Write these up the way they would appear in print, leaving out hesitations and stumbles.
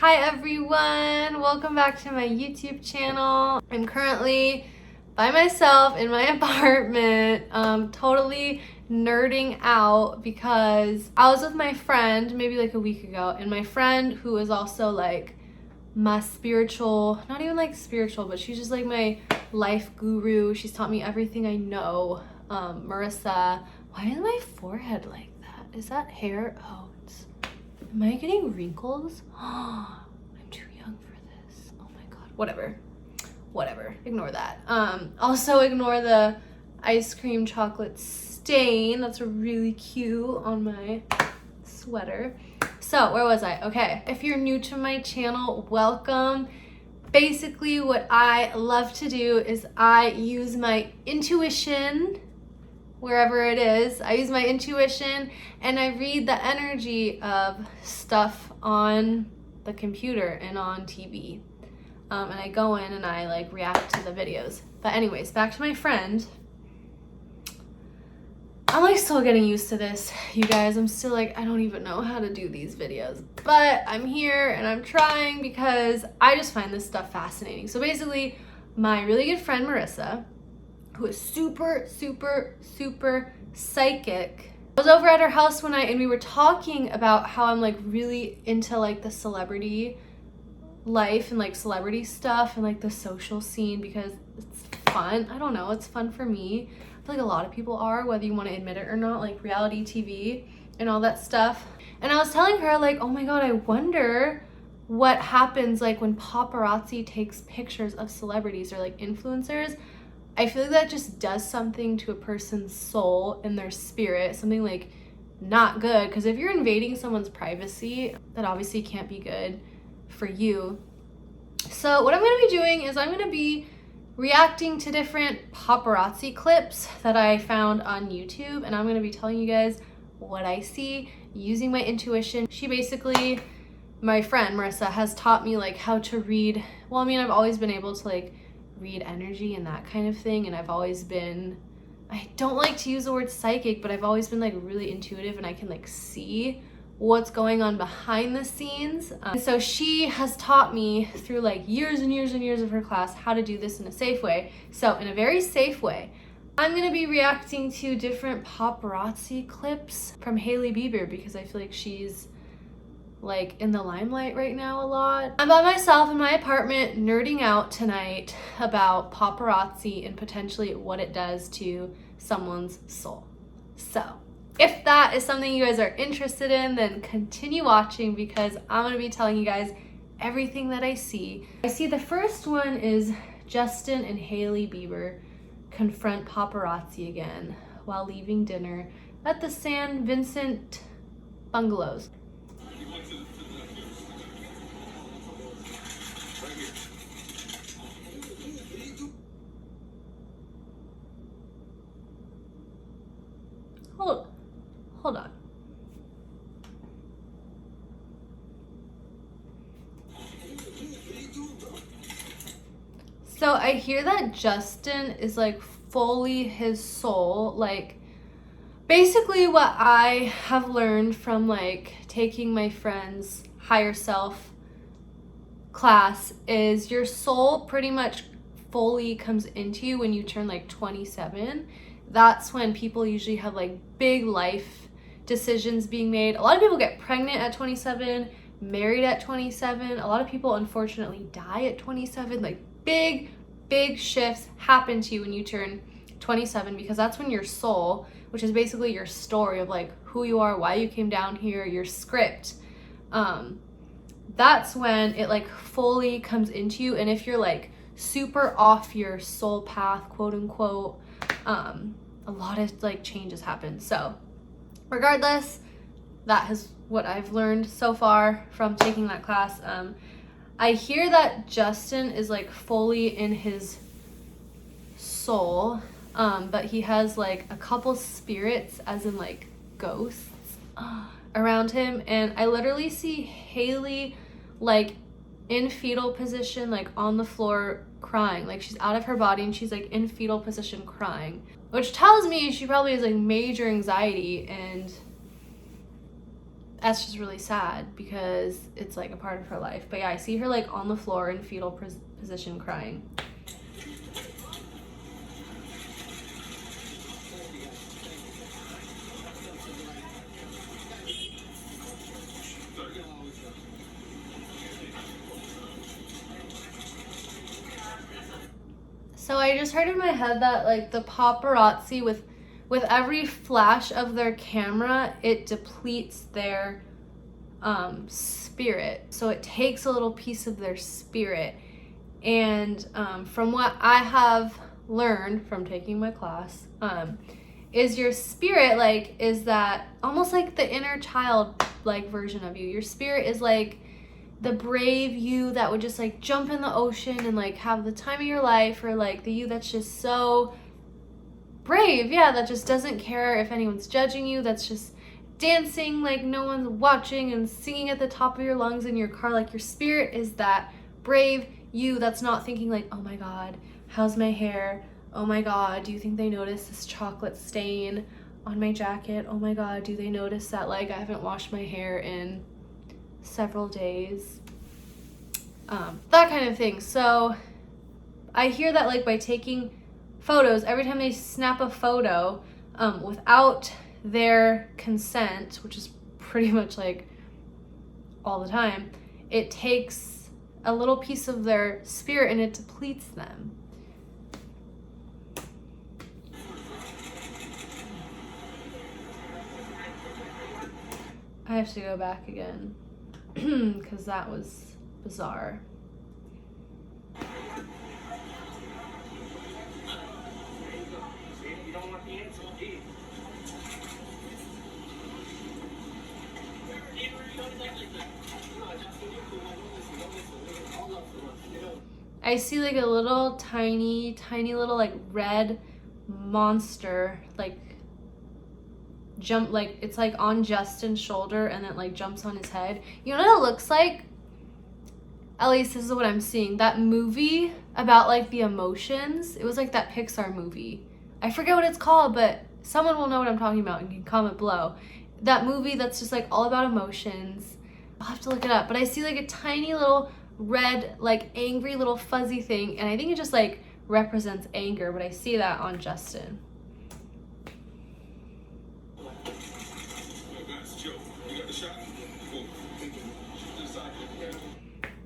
Hi everyone, welcome back to my YouTube channel. I'm currently by myself in my apartment, totally nerding out because I was with my friend maybe like a week ago, and my friend who is also like my spiritual, not even like spiritual, but she's just like my life guru. She's taught me everything I know. Marissa. Why is my forehead like that? Is that hair? Oh, am I getting wrinkles? I'm too young for this. Oh my god. Whatever. Ignore that. Also ignore the ice cream chocolate stain. That's really cute on my sweater. So where was I? Okay. If you're new to my channel, welcome. Basically what I love to do is I use my intuition wherever it is. I use my intuition and I read the energy of stuff on the computer and on TV. And I go in and I like react to the videos. But anyways, back to my friend. I'm like still getting used to this, you guys. I'm still like, I don't even know how to do these videos. But I'm here and I'm trying because I just find this stuff fascinating. So basically, my really good friend Marissa, who is super psychic, I was over at her house one night and we were talking about how I'm like really into like the celebrity life and like celebrity stuff and like the social scene because it's fun. I don't know, it's fun for me. I feel like a lot of people are, whether you want to admit it or not, like reality TV and all that stuff. And I was telling her like, oh my god, I wonder what happens like when paparazzi takes pictures of celebrities or like influencers. I feel like that just does something to a person's soul and their spirit, something like not good. Because if you're invading someone's privacy, that obviously can't be good for you. So what I'm going to be doing is I'm going to be reacting to different paparazzi clips that I found on YouTube. And I'm going to be telling you guys what I see using my intuition. She basically, my friend Marissa, has taught me like how to read. Well, I mean, I've always been able to like read energy and that kind of thing, and I've always been, I don't like to use the word psychic, but I've always been like really intuitive and I can like see what's going on behind the scenes. So she has taught me through like years and years of her class how to do this in a safe way. So in a very safe way, I'm going to be reacting to different paparazzi clips from Hailey Bieber because I feel like she's like in the limelight right now a lot. I'm by myself in my apartment nerding out tonight about paparazzi and potentially what it does to someone's soul. So if that is something you guys are interested in, then continue watching because I'm gonna be telling you guys everything that I see. I see the first one is Justin and Hailey Bieber confront paparazzi again while leaving dinner at the San Vincent bungalows. Hold on. So I hear that Justin is like fully his soul. Like basically what I have learned from like taking my friend's higher self class is your soul pretty much fully comes into you when you turn like 27. That's when people usually have like big life decisions being made. A lot of people get pregnant at 27, married at 27. A lot of people unfortunately die at 27. Like big shifts happen to you when you turn 27 because that's when your soul, which is basically your story of like who you are, why you came down here, your script, that's when it like fully comes into you. And if you're like super off your soul path, quote unquote, a lot of like changes happen. So regardless, that is what I've learned so far from taking that class. I hear that Justin is like fully in his soul, but he has like a couple spirits, as in like ghosts, around him. And I literally see Hailey like in fetal position, like on the floor crying. Like she's out of her body and she's like in fetal position crying, which tells me she probably has like major anxiety. And that's just really sad because it's like a part of her life. But yeah, I see her like on the floor in fetal position crying. So I just heard in my head that like the paparazzi, with every flash of their camera, it depletes their spirit. So it takes a little piece of their spirit. And from what I have learned from taking my class, is your spirit like, is that almost like the inner child like version of you. Your spirit is like the brave you that would just like jump in the ocean and like have the time of your life, or like the you that's just so brave, yeah, that just doesn't care if anyone's judging you, that's just dancing like no one's watching and singing at the top of your lungs in your car. Like your spirit is that brave you that's not thinking like, oh my god, how's my hair, oh my god, do you think they noticed this chocolate stain on my jacket, oh my god, do they notice that like I haven't washed my hair in several days, that kind of thing. So I hear that like by taking photos, every time they snap a photo without their consent, which is pretty much like all the time, it takes a little piece of their spirit and it depletes them. I have to go back again because that was bizarre. I see like a little tiny little like red monster like jump, like it's like on Justin's shoulder and then like jumps on his head. You know what it looks like? At least this is what I'm seeing. That movie about like the emotions. It was like that Pixar movie. I forget what it's called, but someone will know what I'm talking about and can comment below. That movie that's just like all about emotions. I'll have to look it up. But I see like a tiny little red, like angry little fuzzy thing, and I think it just like represents anger, but I see that on Justin.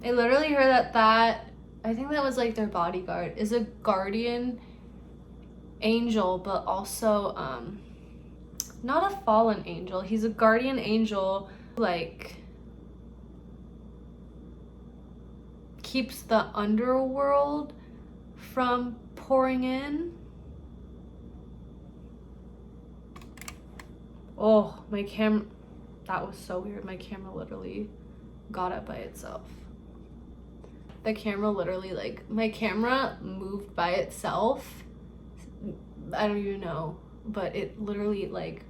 I literally heard that I think that was like their bodyguard is a guardian angel, but also not a fallen angel. He's a guardian angel, like keeps the underworld from pouring in. Oh, my camera, that was so weird. My camera literally got up by itself. The camera literally, like, my camera moved by itself. I don't even know, but it literally, like,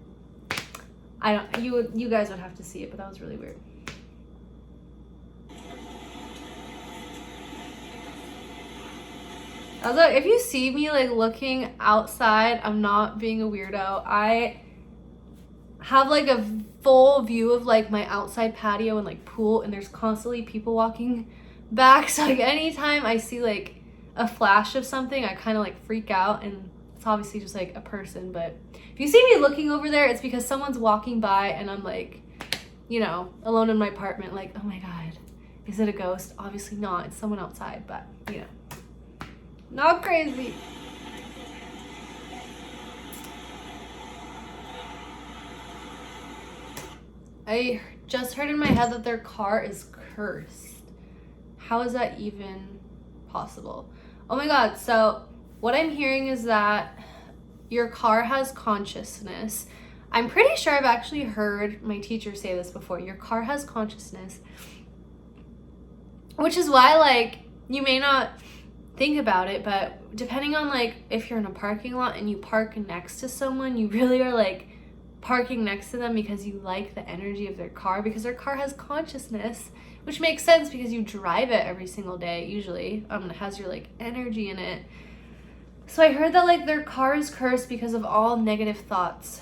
you guys would have to see it, but that was really weird. Also, if you see me like looking outside, I'm not being a weirdo. I have like a full view of like my outside patio and like pool, and there's constantly people walking back. So like anytime I see like a flash of something, I kind of like freak out, and it's obviously just like a person. But if you see me looking over there, it's because someone's walking by and I'm like, you know, alone in my apartment, like, oh my god, is it a ghost? Obviously not, it's someone outside, but you know. Not crazy. I just heard in my head that their car is cursed. How is that even possible? Oh my god, so what I'm hearing is that your car has consciousness. I'm pretty sure I've actually heard my teacher say this before. Your car has consciousness. Which is why, like, you may not think about it, but depending on like if you're in a parking lot and you park next to someone, you really are like parking next to them because you like the energy of their car, because their car has consciousness, which makes sense because you drive it every single day usually. It has your like energy in it. So I heard that like their car is cursed because of all negative thoughts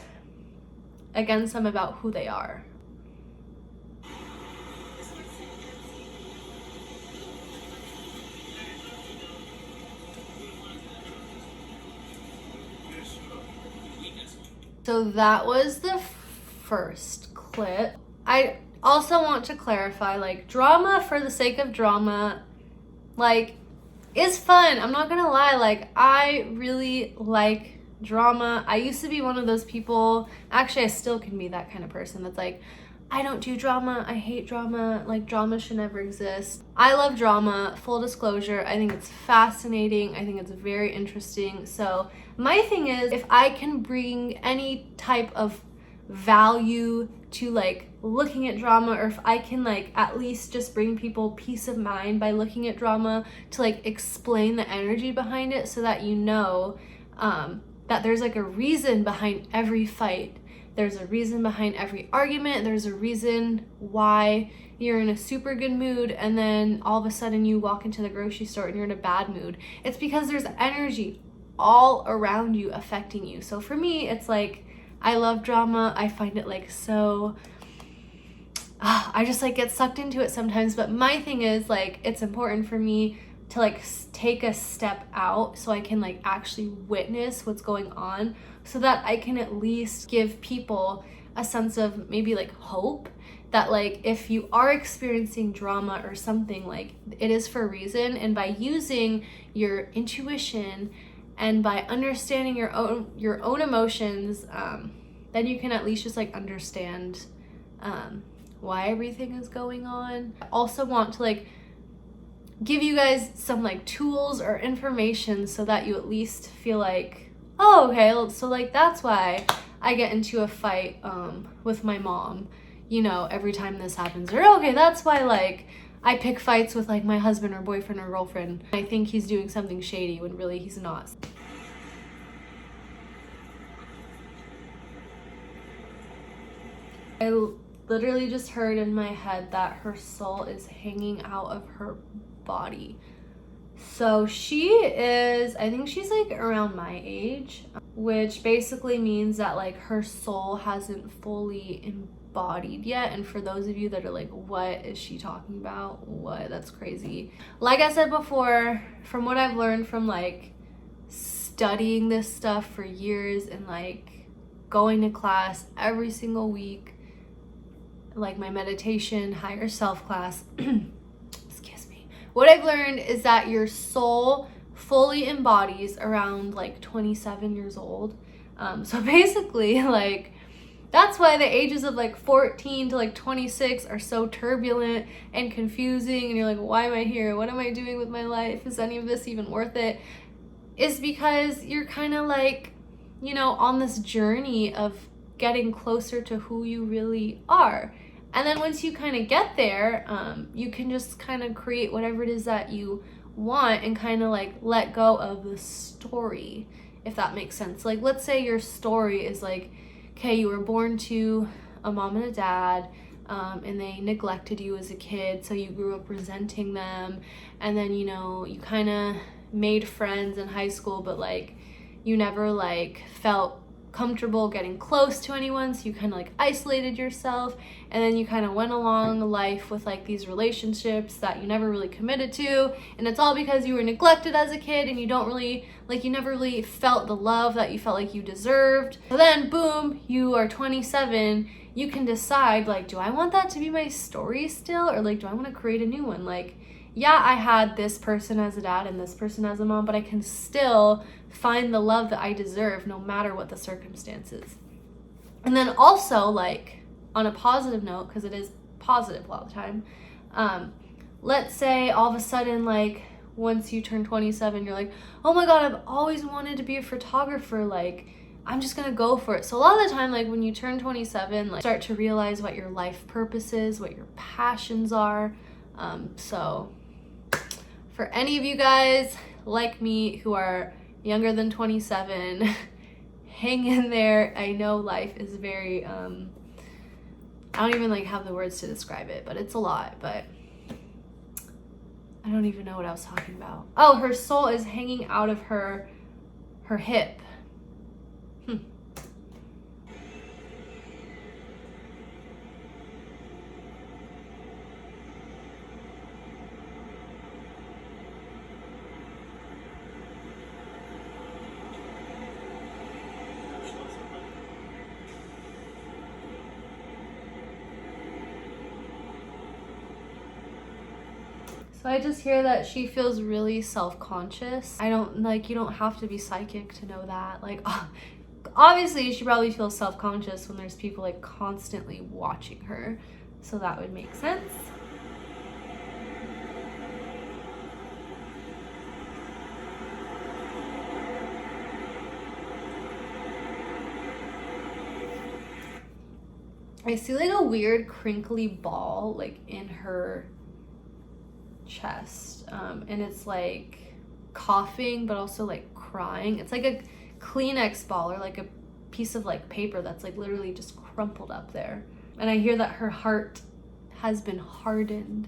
against them about who they are. So that was the first clip. I also want to clarify, like, drama for the sake of drama, like, is fun. I'm not gonna lie, like, I really like drama. I used to be one of those people, actually I still can be that kind of person that's like, I don't do drama, I hate drama, like drama should never exist. I love drama, full disclosure. I think it's fascinating, I think it's very interesting. So my thing is, if I can bring any type of value to like looking at drama, or if I can like at least just bring people peace of mind by looking at drama to like explain the energy behind it, so that you know that there's like a reason behind every fight. There's a reason behind every argument. There's a reason why you're in a super good mood and then all of a sudden you walk into the grocery store and you're in a bad mood. It's because there's energy all around you affecting you. So for me, it's like, I love drama. I find it like so, I just like get sucked into it sometimes. But my thing is like, it's important for me to like take a step out so I can like actually witness what's going on, so that I can at least give people a sense of maybe like hope that like if you are experiencing drama or something, like it is for a reason. And by using your intuition and by understanding your own emotions, then you can at least just like understand why everything is going on. I also want to like give you guys some like tools or information so that you at least feel like, oh, okay, so like that's why I get into a fight with my mom, you know, every time this happens. Or okay, that's why like I pick fights with like my husband or boyfriend or girlfriend. I think he's doing something shady when really he's not. I literally just heard in my head that her soul is hanging out of her body. So she is, I think she's like around my age, which basically means that like her soul hasn't fully embodied yet. And for those of you that are like, what is she talking about? What? That's crazy. Like I said before, from what I've learned from like studying this stuff for years and like going to class every single week, like my meditation, higher self class, what I've learned is that your soul fully embodies around like 27 years old. So basically, like, that's why the ages of like 14 to like 26 are so turbulent and confusing. And you're like, why am I here? What am I doing with my life? Is any of this even worth it? Is because you're kind of like, you know, on this journey of getting closer to who you really are. And then once you kind of get there, you can just kind of create whatever it is that you want and kind of like let go of the story, if that makes sense. Like, let's say your story is like, okay, you were born to a mom and a dad, and they neglected you as a kid, so you grew up resenting them. And then, you know, you kind of made friends in high school, but like you never like felt comfortable getting close to anyone, so you kind of like isolated yourself. And then you kind of went along life with like these relationships that you never really committed to, and it's all because you were neglected as a kid and you don't really like, you never really felt the love that you felt like you deserved. So then boom, you are 27, you can decide like, do I want that to be my story still, or like do I want to create a new one? Like, yeah, I had this person as a dad and this person as a mom, but I can still find the love that I deserve no matter what the circumstances. And then also, like, on a positive note, because it is positive all the time, let's say all of a sudden, like, once you turn 27, you're like, oh my god, I've always wanted to be a photographer, like, I'm just gonna go for it. So a lot of the time, like, when you turn 27, like, start to realize what your life purpose is, what your passions are. So for any of you guys like me who are younger than 27, hang in there. I know life is very, I don't even like have the words to describe it, but it's a lot. But I don't even know what I was talking about. Oh, her soul is hanging out of her hip. So I just hear that she feels really self-conscious. I don't, like, you don't have to be psychic to know that. Like, obviously she probably feels self-conscious when there's people like constantly watching her. So that would make sense. I see like a weird crinkly ball like in her chest, and it's like coughing but also like crying. It's like a Kleenex ball or like a piece of like paper that's like literally just crumpled up there. And I hear that her heart has been hardened.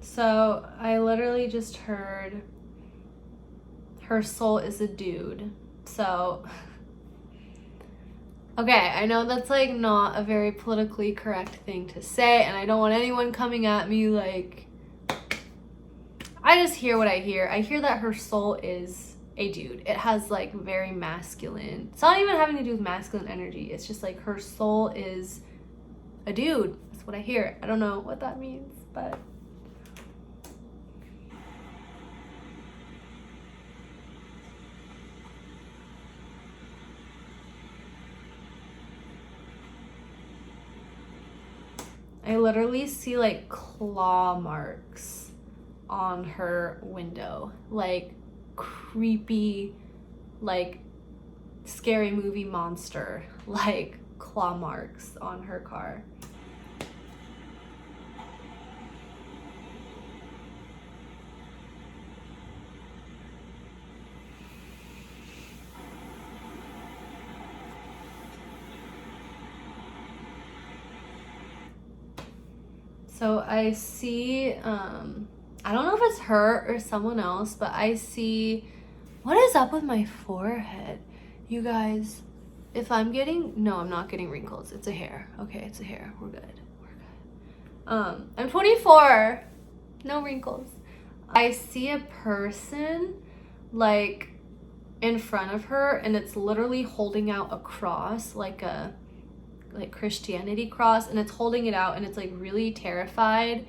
So I literally just heard her soul is a dude. So, okay, I know that's like not a very politically correct thing to say, and I don't want anyone coming at me like, I just hear what I hear. I hear that her soul is a dude. It has like very masculine, it's not even having to do with masculine energy. It's just like her soul is a dude. That's what I hear. I don't know what that means, but I literally see like claw marks on her window, like creepy, like scary movie monster, like claw marks on her car. So I see, I don't know if it's her or someone else, but I see, what is up with my forehead? You guys, if I'm getting, no, I'm not getting wrinkles. It's a hair. Okay, it's a hair. We're good. We're good. I'm 24. No wrinkles. I see a person like in front of her, and it's literally holding out a cross, like a Christianity cross, and it's holding it out and it's like really terrified.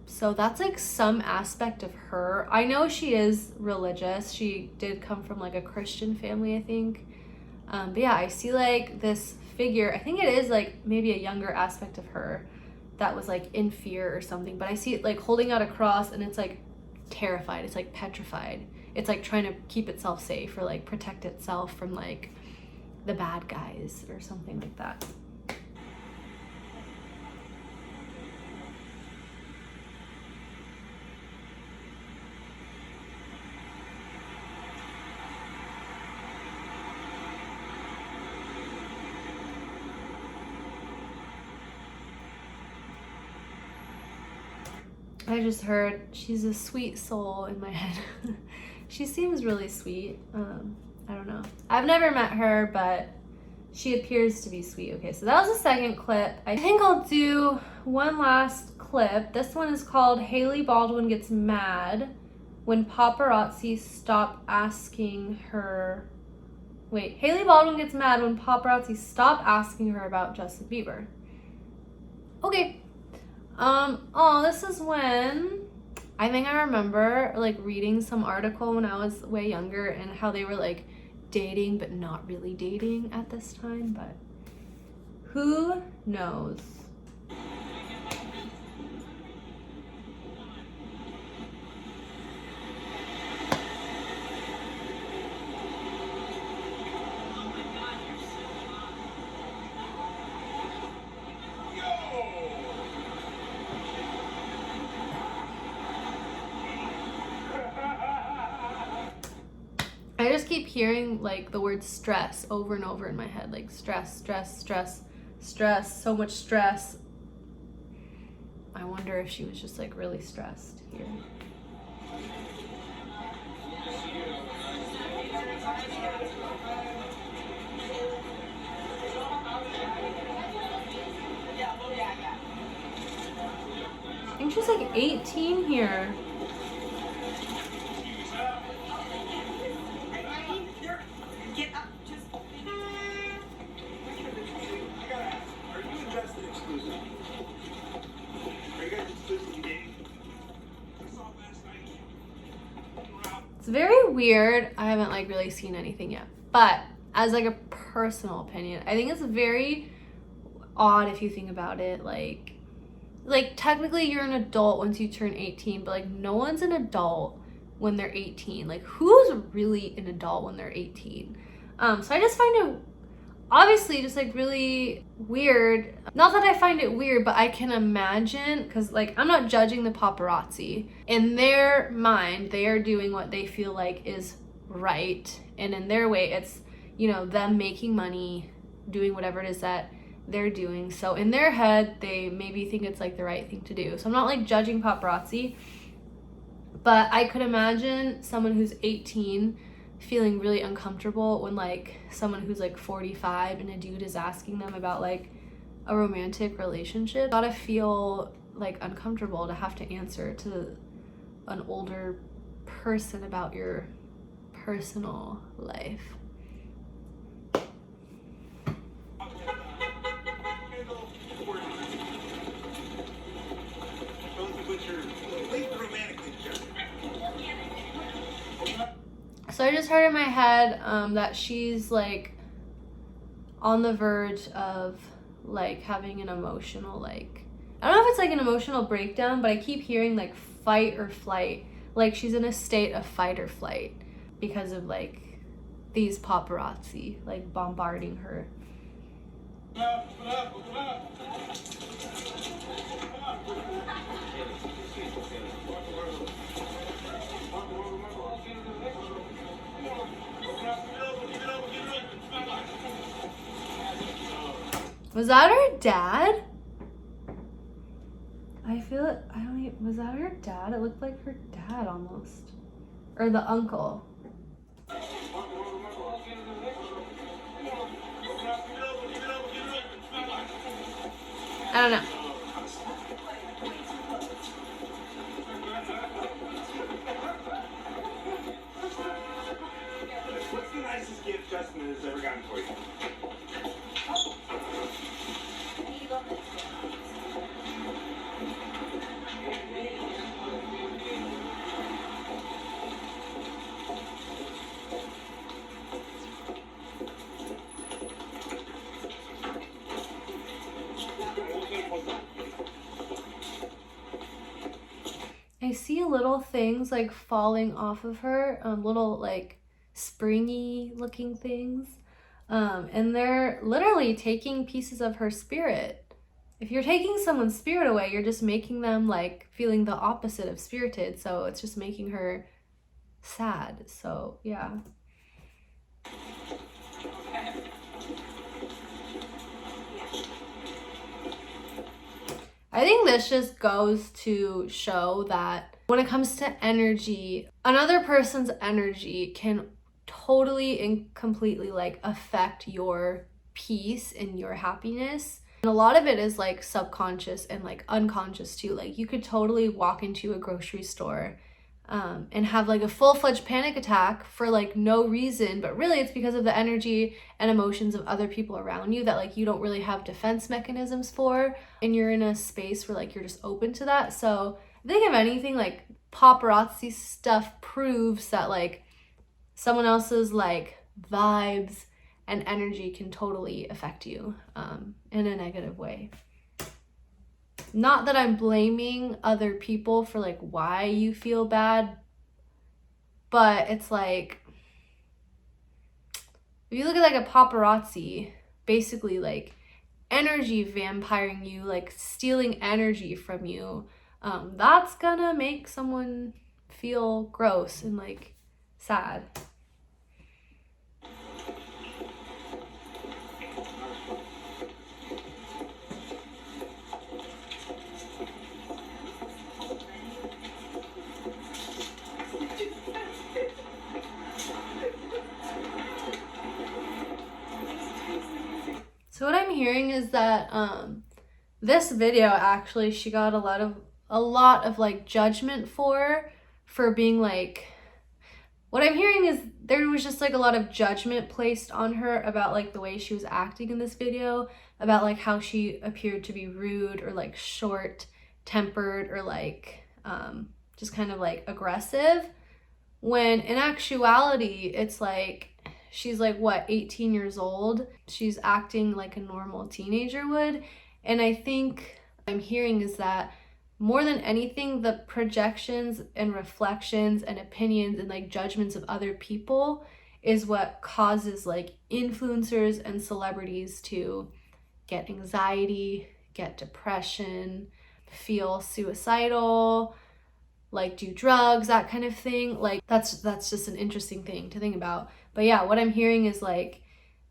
So that's like some aspect of her. I know she is religious. She did come from like a Christian family, I think. But yeah, I see like this figure. I think it is like maybe a younger aspect of her that was like in fear or something. But I see it like holding out a cross, and it's like terrified. It's like petrified. It's like trying to keep itself safe or like protect itself from like the bad guys or something like that. I just heard she's a sweet soul in my head. She seems really sweet. I don't know. I've never met her, but she appears to be sweet. Okay, so that was the second clip. I think I'll do one last clip. This one is called Hailey Baldwin Gets Mad When Paparazzi Stop Asking Her. Wait, Hailey Baldwin gets mad when paparazzi stop asking her about Justin Bieber. Okay. This is when I think I remember like reading some article when I was way younger and how they were like dating but not really dating at this time, but who knows? I just keep hearing like the word stress over and over in my head, like stress, stress, stress, stress, so much stress. I wonder if she was just like really stressed here. I think she's like 18 here. It's very weird. I haven't like really seen anything yet, but as like a personal opinion, I think it's very odd if you think about it. Like technically you're an adult once you turn 18, but like no one's an adult when they're 18. Like who's really an adult when they're 18? So I just find it obviously just like really weird. Not that I find it weird, but I can imagine, because like I'm not judging the paparazzi. In their mind, they are doing what they feel like is right, and in their way it's, you know, them making money, doing whatever it is that they're doing. So in their head they maybe think it's like the right thing to do. So I'm not like judging paparazzi, but I could imagine someone who's 18 feeling really uncomfortable when like someone who's like 45 and a dude is asking them about like a romantic relationship. Gotta feel like uncomfortable to have to answer to an older person about your personal life. So I just heard in my head that she's like on the verge of like having an emotional, like, I don't know if it's like an emotional breakdown, but I keep hearing like fight or flight. Like she's in a state of fight or flight because of like these paparazzi like bombarding her. Was that her dad? I feel it. I don't even. Was that her dad? It looked like her dad almost. Or the uncle. I don't know. What's the nicest gift Justin has ever gotten for you? I see little things like falling off of her, little like springy looking things, and they're literally taking pieces of her spirit. If you're taking someone's spirit away, you're just making them like feeling the opposite of spirited, so it's just making her sad. So yeah. I think this just goes to show that when it comes to energy, another person's energy can totally and completely like affect your peace and your happiness. And a lot of it is like subconscious and like unconscious too. Like you could totally walk into a grocery store and have like a full-fledged panic attack for like no reason, but really it's because of the energy and emotions of other people around you that like you don't really have defense mechanisms for, and you're in a space where like you're just open to that. So I think if anything, like paparazzi stuff proves that like someone else's like vibes and energy can totally affect you in a negative way. Not that I'm blaming other people for like why you feel bad, but it's like if you look at like a paparazzi, basically like energy vampiring you, like stealing energy from you, that's gonna make someone feel gross and like sad. hearing is that this video actually she got a lot of like judgment for being like, what I'm hearing is there was just like a lot of judgment placed on her about like the way she was acting in this video, about like how she appeared to be rude or like short-tempered or like just kind of like aggressive, when in actuality it's like she's like, what, 18 years old? She's acting like a normal teenager would. And I think what I'm hearing is that more than anything, the projections and reflections and opinions and like judgments of other people is what causes like influencers and celebrities to get anxiety, get depression, feel suicidal, like do drugs, that kind of thing. Like that's just an interesting thing to think about. But yeah, what I'm hearing is like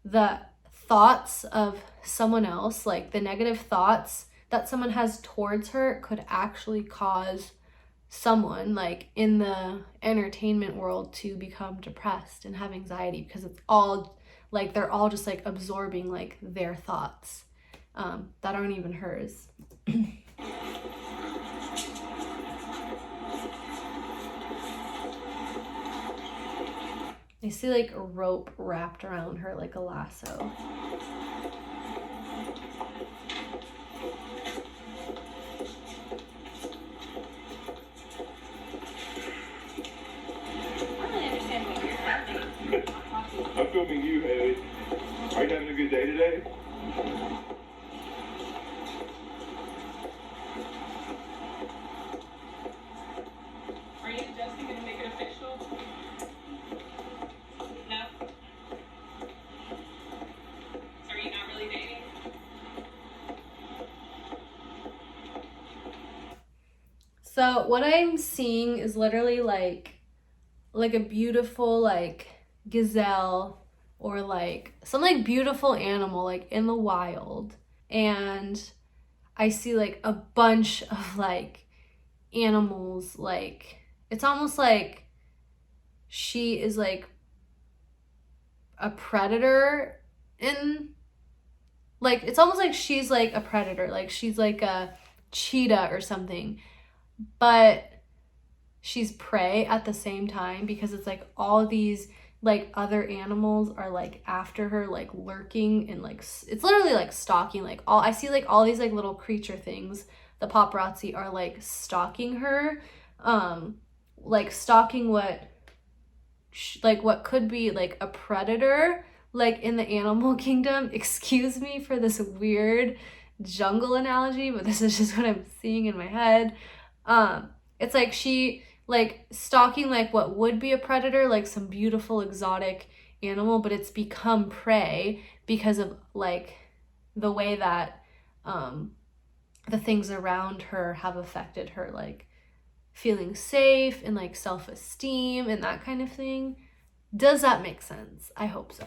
the thoughts of someone else, like the negative thoughts that someone has towards her could actually cause someone like in the entertainment world to become depressed and have anxiety, because it's all like they're all just like absorbing like their thoughts that aren't even hers. I see like a rope wrapped around her like a lasso. I'm filming you, Hailey. Are you having a good day today? Are you and Justin going to make it official? No? So are you not really dating? So what I'm seeing is literally like a beautiful like gazelle or like some like beautiful animal like in the wild, and I see like a bunch of like animals, like it's almost like she is like a predator, in like it's almost like she's like a predator, like she's like a cheetah or something, but she's prey at the same time, because it's like all these like other animals are like after her, like lurking, and like it's literally like stalking, like all I see like all these like little creature things, the paparazzi are like stalking her, like stalking what could be like a predator like in the animal kingdom. Excuse me for this weird jungle analogy, but this is just what I'm seeing in my head. It's like she like stalking like what would be a predator, like some beautiful exotic animal, but it's become prey because of like the way that the things around her have affected her, like feeling safe and like self-esteem and that kind of thing. Does that make sense? I hope so.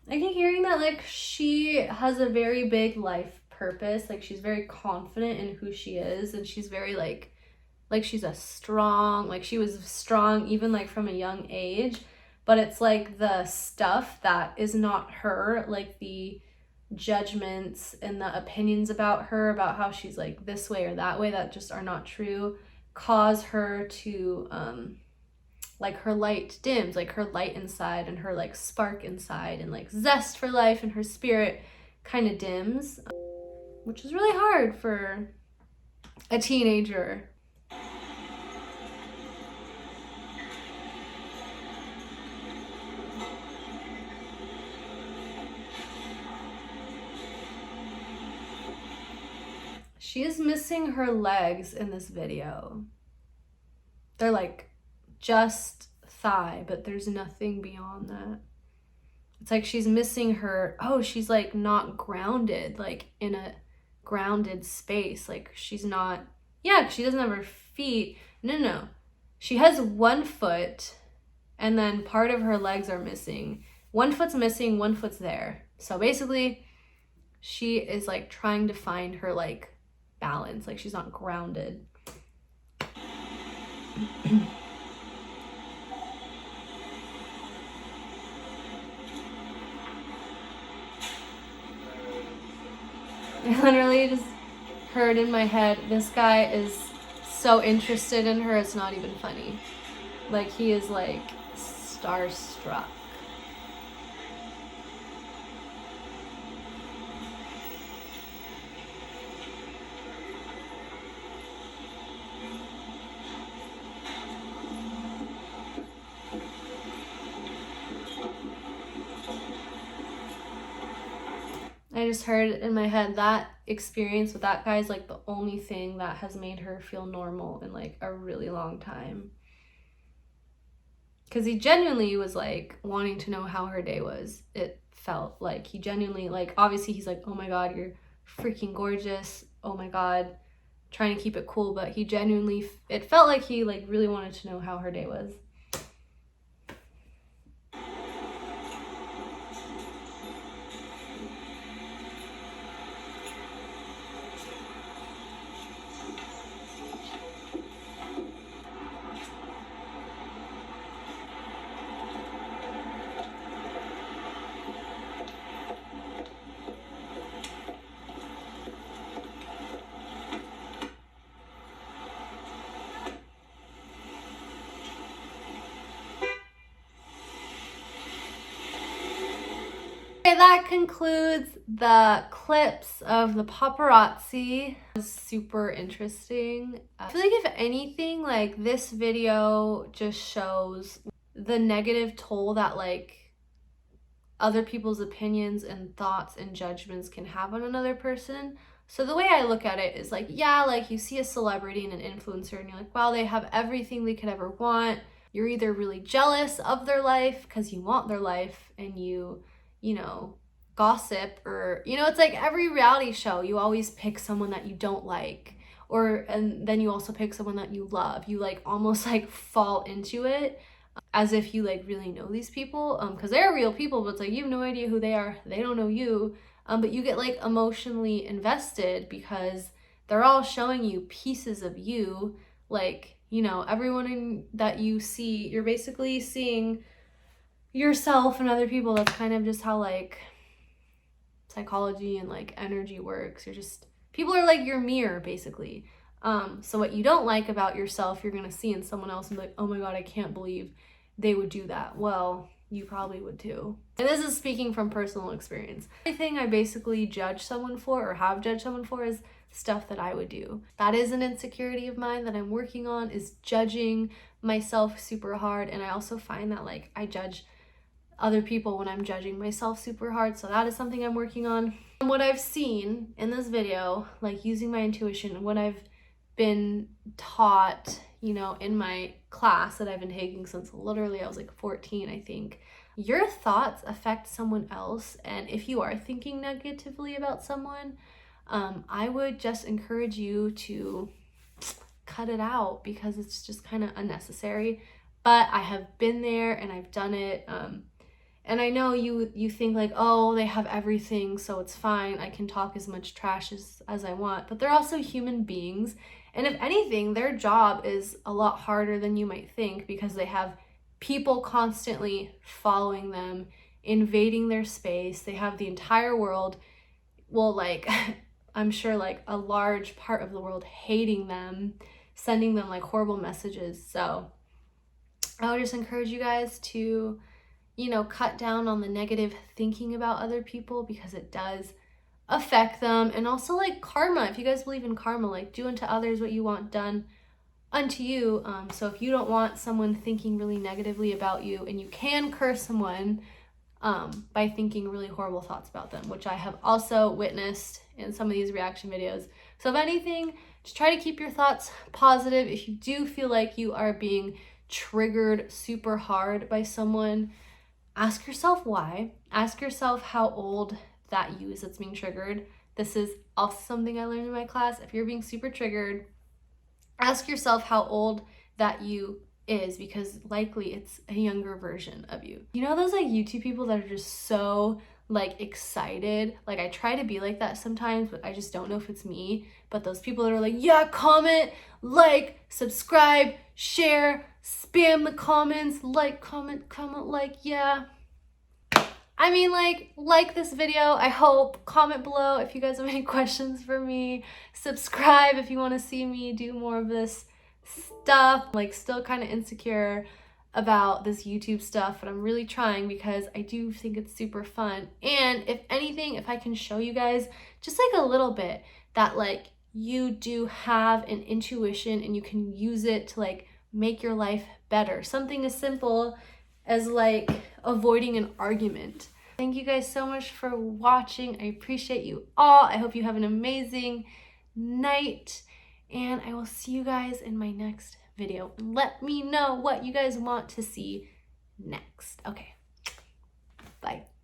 I keep hearing that like she has a very big life purpose, like she's very confident in who she is, and she's very like she's a strong, like she was strong even like from a young age, but it's like the stuff that is not her, like the judgments and the opinions about her, about how she's like this way or that way that just are not true, cause her to like her light dims, like her light inside and her like spark inside and like zest for life and her spirit kind of dims, which is really hard for a teenager. She is missing her legs in this video. They're like just thigh, but there's nothing beyond that. It's like she's missing her, oh, she's like not grounded, like in a grounded space. Like she's not, yeah, she doesn't have her feet. No. She has one foot and then part of her legs are missing. One foot's missing, one foot's there. So basically she is like trying to find her like balance. Like she's not grounded. I literally just heard in my head, this guy is so interested in her, it's not even funny. Like, he is like starstruck. I just heard in my head that experience with that guy is like the only thing that has made her feel normal in like a really long time. Because he genuinely was like wanting to know how her day was. It felt like he genuinely, like, obviously he's like, oh my God, you're freaking gorgeous. Oh my God, trying to keep it cool. But he genuinely, it felt like he like really wanted to know how her day was. Okay, that concludes the clips of the paparazzi. It was super interesting. I feel like if anything, like this video just shows the negative toll that like other people's opinions and thoughts and judgments can have on another person. So the way I look at it is like, yeah, like you see a celebrity and an influencer and you're like, wow, they have everything they could ever want. You're either really jealous of their life because you want their life and you know, gossip, or, you know, it's like every reality show, you always pick someone that you don't like, and then you also pick someone that you love. You like almost like fall into it as if you like really know these people, because they're real people, but it's like you have no idea who they are, they don't know you, but you get like emotionally invested because they're all showing you pieces of you. Like, you know, everyone that you see, you're basically seeing yourself and other people. That's kind of just how like psychology and like energy works. You're just, people are like your mirror basically. So what you don't like about yourself, you're gonna see in someone else and be like, oh my God, I can't believe they would do that. Well, you probably would too. And this is speaking from personal experience. Everything I basically judge someone for or have judged someone for is stuff that I would do. That is an insecurity of mine that I'm working on, is judging myself super hard. And I also find that like I judge other people when I'm judging myself super hard. So that is something I'm working on. And what I've seen in this video, like using my intuition and what I've been taught, you know, in my class that I've been taking since literally I was like 14, I think. Your thoughts affect someone else. And if you are thinking negatively about someone, I would just encourage you to cut it out because it's just kind of unnecessary. But I have been there and I've done it. And I know you think like, oh, they have everything, so it's fine. I can talk as much trash as I want. But they're also human beings. And if anything, their job is a lot harder than you might think because they have people constantly following them, invading their space. They have the entire world, well, like, I'm sure like a large part of the world hating them, sending them like horrible messages. So I would just encourage you guys to, you know, cut down on the negative thinking about other people because it does affect them. And also like karma, if you guys believe in karma, like do unto others what you want done unto you. So if you don't want someone thinking really negatively about you, and you can curse someone by thinking really horrible thoughts about them, which I have also witnessed in some of these reaction videos. So if anything, just try to keep your thoughts positive. If you do feel like you are being triggered super hard by someone, ask yourself why. Ask yourself how old that you is that's being triggered. This is also something I learned in my class. If you're being super triggered, ask yourself how old that you is, because likely it's a younger version of you. You know those like YouTube people that are just so like excited? Like I try to be like that sometimes, but I just don't know if it's me. But those people that are like, yeah, comment, like, subscribe, share, spam the comments, like, comment, like, yeah. I mean, like this video, I hope. Comment below if you guys have any questions for me. Subscribe if you want to see me do more of this stuff. Like, still kind of insecure about this YouTube stuff, but I'm really trying because I do think it's super fun. And if anything, if I can show you guys just like a little bit that like you do have an intuition and you can use it to like make your life better. Something as simple as like avoiding an argument. Thank you guys so much for watching. I appreciate you all. I hope you have an amazing night, and I will see you guys in my next video. Let me know what you guys want to see next. Okay, bye.